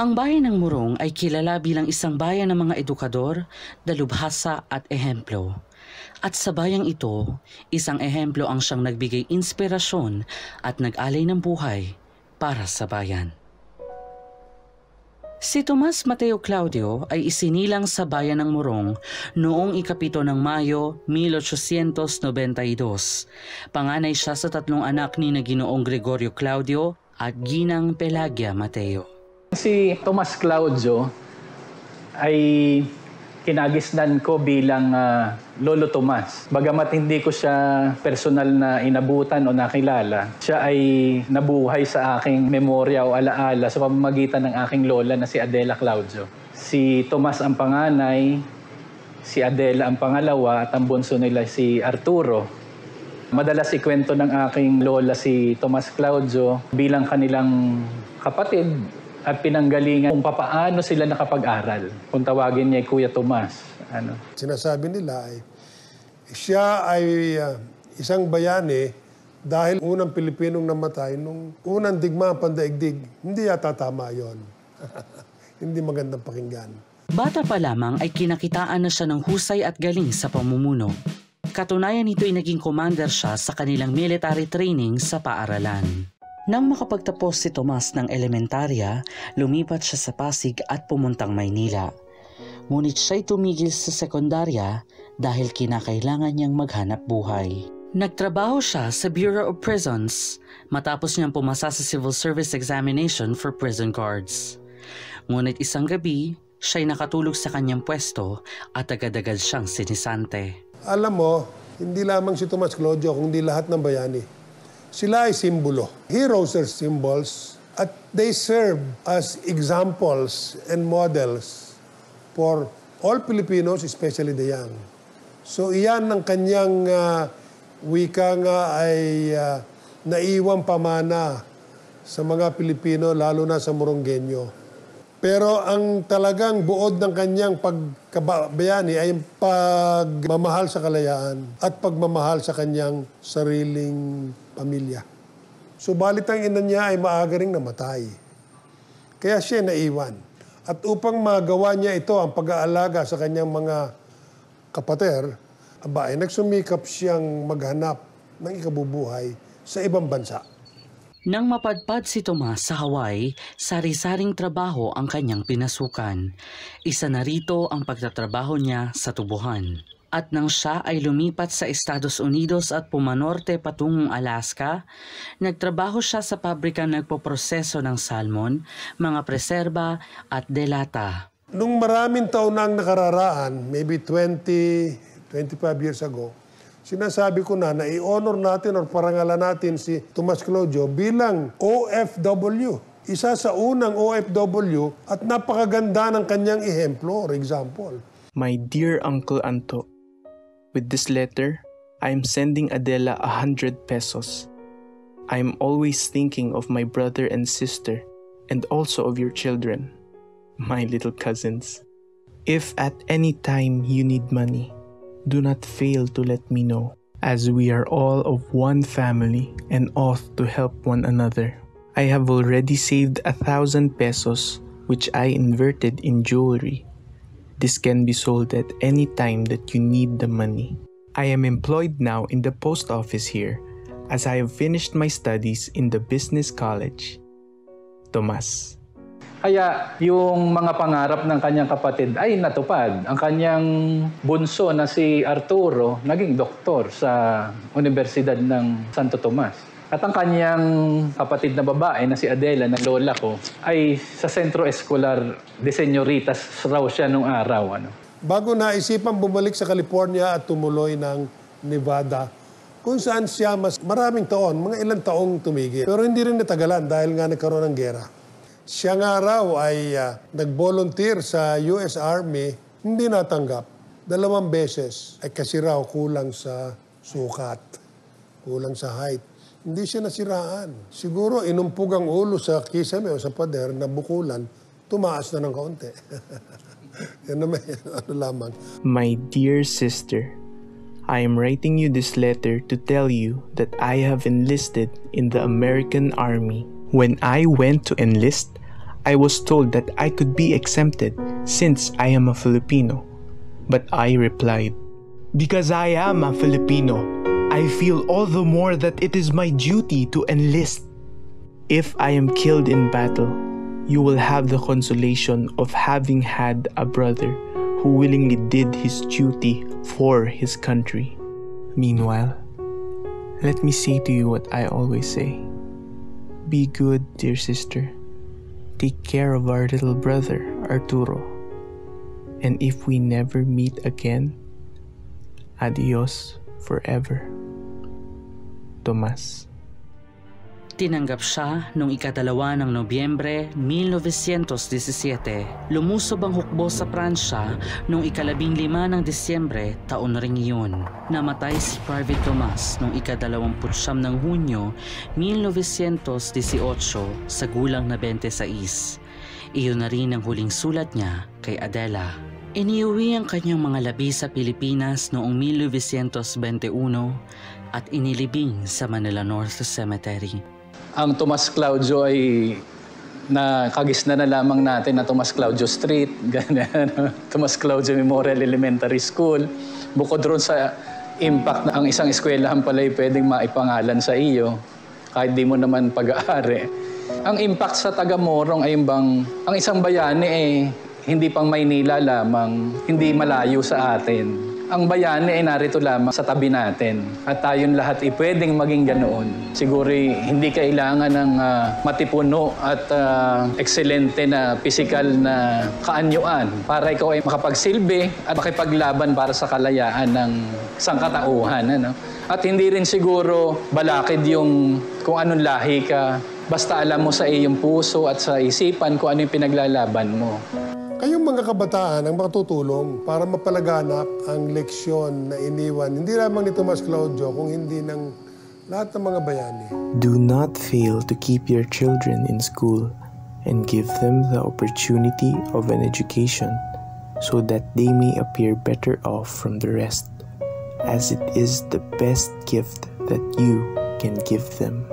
Ang bayan ng Morong ay kilala bilang isang bayan ng mga edukador, dalubhasa at ehemplo. At sa bayang ito, isang ehemplo ang siyang nagbigay inspirasyon at nag-alay ng buhay para sa bayan. Si Tomas Mateo Claudio ay isinilang sa bayan ng Morong noong 7 ng Mayo 1892. Panganay siya sa 3 anak ni na Ginoong Gregorio Claudio at Ginang Pelagia Mateo. Si Tomas Claudio ay kinagisnan ko bilang Lolo Tomas. Bagamat hindi ko siya personal na inabutan o nakilala, siya ay nabuhay sa aking memorya o alaala sa pamamagitan ng aking lola na si Adela Claudio. Si Tomas ang panganay, si Adela ang pangalawa at ang bunso nila si Arturo. Madalas ikwento ng aking lola si Tomas Claudio bilang kanilang kapatid at pinanggalingan kung papaano sila nakapag-aral. Kung tawagin niya Kuya Tomas. Sinasabi nila ay siya ay isang bayani dahil unang Pilipinong namatay nung unang digmaan pandaigdig. Hindi yata tama yon. Hindi magandang pakinggan. Bata pa lamang ay kinakitaan na siya ng husay at galing sa pamumuno. Katunayan nito ay naging commander siya sa kanilang military training sa paaralan. Nang makapagtapos si Tomas ng elementarya, lumipat siya sa Pasig at pumuntang Maynila. Ngunit siya'y tumigil sa sekundarya dahil kinakailangan niyang maghanap buhay. Nagtrabaho siya sa Bureau of Prisons matapos niyang pumasa sa Civil Service Examination for Prison Guards. Ngunit isang gabi, siya'y nakatulog sa kanyang pwesto at agad-agad siyang sinisante. Alam mo, hindi lamang si Tomas Claudio kundi lahat ng bayani. Sila ay simbolo. Heroes are symbols at they serve as examples and models for all Filipinos, especially the young. So iyan ng kanyang wika nga ay naiwang pamana sa mga Pilipino, lalo na sa Moronggenyo. Pero ang talagang buod ng kanyang pagkabayani ay pagmamahal sa kalayaan at pagmamahal sa kanyang sariling pamilya. Subalit ang ina niya ay maaga ring namatay. Kaya siya naiwan. At upang magawa niya ito, ang pag-aalaga sa kanyang mga kapater, ay nagsumikap siyang maghanap ng ikabubuhay sa ibang bansa. Nang mapadpad si Tomas sa Hawaii, sari-saring trabaho ang kanyang pinasukan. Isa na rito ang pagtatrabaho niya sa tubuhan. At nang siya ay lumipat sa Estados Unidos at pumanorte patungong Alaska, nagtrabaho siya sa pabrika nagpoproseso ng salmon, mga preserba at delata. Nung maraming taon na ang nakararaan, maybe 25 years ago, sinasabi ko na i-honor natin o parangalan natin si Tomas Claudio bilang OFW. Isa sa unang OFW at napakaganda ng kanyang ehemplo or example. My dear Uncle Anto, with this letter, I am sending Adela 100 pesos. I am always thinking of my brother and sister and also of your children, my little cousins. If at any time you need money, do not fail to let me know, as we are all of one family and ought to help one another. I have already saved 1,000 pesos, which I inverted in jewelry. This can be sold at any time that you need the money. I am employed now in the post office here, as I have finished my studies in the business college. Tomas. Kaya yung mga pangarap ng kanyang kapatid ay natupad. Ang kanyang bunso na si Arturo naging doktor sa Universidad ng Santo Tomas. At ang kanyang kapatid na babae na si Adela, na lola ko, ay sa Sentro Escolar de Señoritas raw siya nung araw. Bago naisipan bumalik sa California at tumuloy ng Nevada, kung saan siya maraming taon, mga ilang taong tumigil. Pero hindi rin natagalan dahil nga nagkaroon ng gera. Siya nga raw ay nag-volunteer sa US Army, hindi natanggap. 2 beses ay kasi raw kulang sa sukat, kulang sa height. Hindi siya nasiraan. Siguro inumpog ang ulo sa kisame o sa pader na bukulan, tumaas na ng kaunti. Yan naman, ano lamang. My dear sister, I am writing you this letter to tell you that I have enlisted in the American Army. When I went to enlist, I was told that I could be exempted since I am a Filipino. But I replied, "Because I am a Filipino, I feel all the more that it is my duty to enlist. If I am killed in battle, you will have the consolation of having had a brother who willingly did his duty for his country." Meanwhile, let me say to you what I always say. Be good, dear sister. Take care of our little brother, Arturo. And if we never meet again, adios forever. Tomas. Tinanggap siya noong 2 ng Nobyembre 1917. Lumusob ang hukbo sa Pransya noong 15 ng Disyembre taon ring iyon. Namatay si Private Tomas noong 29 ng Hunyo 1918 sa gulang na 26. Iyon na rin ang huling sulat niya kay Adela. Iniuwi ang kanyang mga labi sa Pilipinas noong 1921 at inilibing sa Manila North Cemetery. Ang Tomas Claudio ay nakagisna na lamang natin na Tomas Claudio Street, ganyan, Tomas Claudio Memorial Elementary School. Bukod ron sa impact na ang isang eskwelahan pala ay pwedeng maipangalan sa iyo, kahit di mo naman pag-aari. Ang impact sa taga-Morong ay ang isang bayani hindi pang Maynila lamang, hindi malayo sa atin. Ang bayani ay narito lamang sa tabi natin. At tayong lahat ay pwedeng maging ganoon. Siguro hindi kailangan ng matipuno at ekselente na pisikal na kaanyuan para ikaw ay makapagsilbi at makipaglaban para sa kalayaan ng sangkatauhan. Ano? At hindi rin siguro balakid yung kung anong lahi ka. Basta alam mo sa iyong puso at sa isipan kung ano yung pinaglalaban mo. Kayong mga kabataan ang makatutulong para mapalaganap ang leksyon na iniwan hindi lamang ni Tomas Claudio kung hindi ng lahat ng mga bayani. Do not fail to keep your children in school and give them the opportunity of an education so that they may appear better off from the rest, as it is the best gift that you can give them.